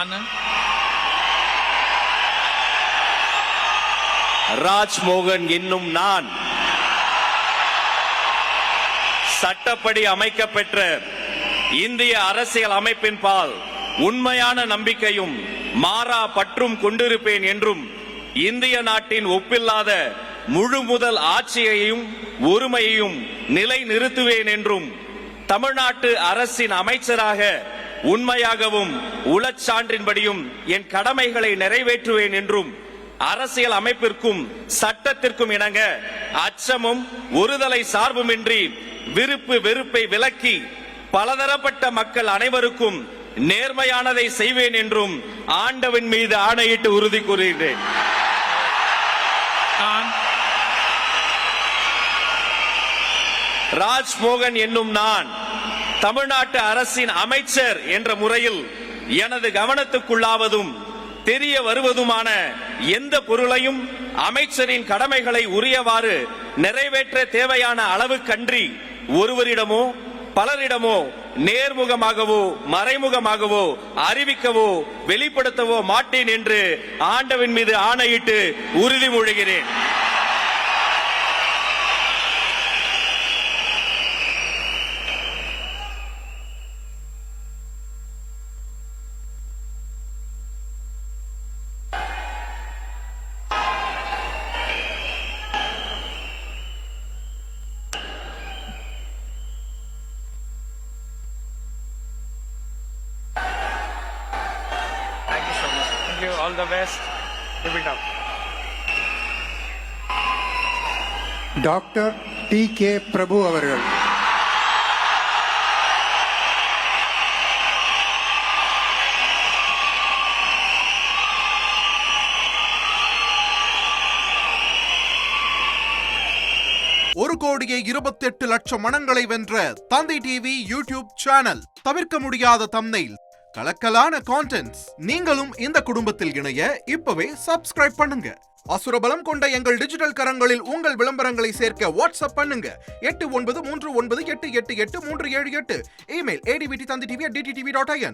நான் ராஜ்மோகன் என்னும் நான் சட்டப்படி அமைக்கப்பெற்ற இந்திய அரசியல் அமைப்பின் பால் உண்மையான நம்பிக்கையும் மாறா பற்றும் கொண்டிருப்பேன் என்றும் இந்திய நாட்டின் ஒப்பில்லாத முழு முதல் ஆட்சியையும் ஒருமையையும் நிலை நிறுத்துவேன் என்றும் தமிழ்நாட்டு அரசின் அமைச்சராக உண்மையாகவும் உளச்சான்றின்படியும் என் கடமைகளை நிறைவேற்றுவேன் என்றும் அரசியல் அமைப்பிற்கும் சட்டத்திற்கும் இணங்க அச்சமும் ஒருதலை சார்புமின்றி விருப்பு வெறுப்பை விலக்கி பலதரப்பட்ட மக்கள் அனைவருக்கும் நேர்மையானதை செய்வேன் என்றும் ஆண்டவன் மீது ஆணையிட்டு உறுதி கூறுகிறேன். ராஜ்மோகன் என்னும் நான் தமிழ்நாட்டு அரசின் அமைச்சர் என்ற முறையில் எனது கவனத்துக்குள்ளாவதும் தெரிய வருவதுமான எந்த பொருளையும் அமைச்சரின் கடமைகளை உரியவாறு நிறைவேற்ற தேவையான அளவுக்கன்றி ஒருவரிடமோ பலரிடமோ நேர்முகமாகவோ மறைமுகமாகவோ அறிவிக்கவோ வெளிப்படுத்தவோ மாட்டேன் என்று ஆண்டவன் மீது ஆணையிட்டு உறுதிமொழிகிறேன். All the best. Keep it up. Doctor D K. Prabhu அவர்கள். ஒரு கோடியே 28 லட்சம் மனங்களை வென்ற தந்தி டிவி யூடியூப் சேனல். தவிர்க்க முடியாத தம்ப்நெயில், கலக்கலான கான்டென்ட்ஸ். நீங்களும் இந்த குடும்பத்தில் இணைய இப்பவே சப்ஸ்கிரைப் பண்ணுங்க. அசுரபலம் கொண்ட எங்கள் டிஜிட்டல் கரங்களில் உங்கள் விளம்பரங்களை சேர்க்க வாட்ஸ்அப் பண்ணுங்க. 8939888838. Email advtthanditv@dttv.in.